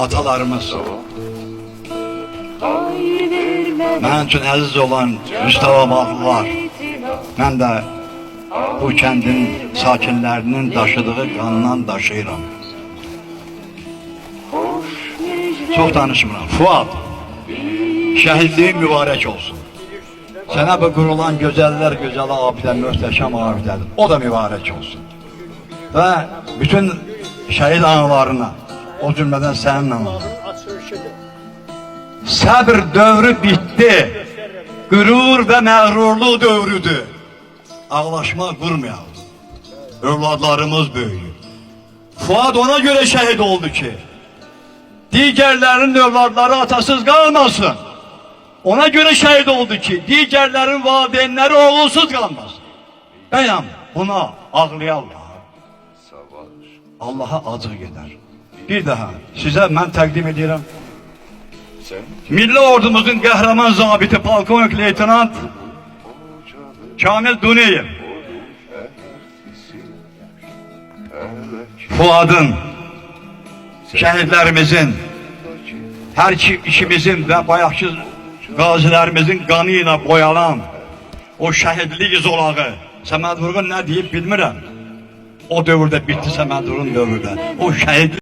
atalarımız. Mənim üçün əziz olan Mustafa Bağlılar, mən də bu kəndin sakinlərinin daşıdığı qandan daşıyıram. Çox danışmıram. Fuad, şəhidliyin mübarək olsun. Sənə bu qurulan gözəllər gözəli abidə, möhtəşəm abidədir. O da mübarək olsun. Və bütün şəhid analarına, o cümlədən sənin analarına. Səbr dövrü bitdi. Qürur və məğrurluq dövrüdür. Ağlaşma qurmayalım. Övladlarımız böyüyür. Fuad ona göre şəhid oldu ki, digərlərinin övladları atasız qalmasın. Ona göre şəhid oldu ki, digərlərin valideynləri oğulsuz qalmasın. Bəyəm buna ağlayarlar. Allaha acıq gedər. Bir daha sizə mən təqdim edirəm. Milli ordumuzun qəhrəman zabiti polkovnik leytenant Kamil Duneyev. Fuadın, şəhidlərimizin, hər ikimizin və bayaqki qazilərimizin qanı ilə boyalan o şəhidlik zolağı, Səməd Vurğun nə deyib bilmirəm. O dövrdə bitti Səməd Vurğun dövrdə. O şəhidlik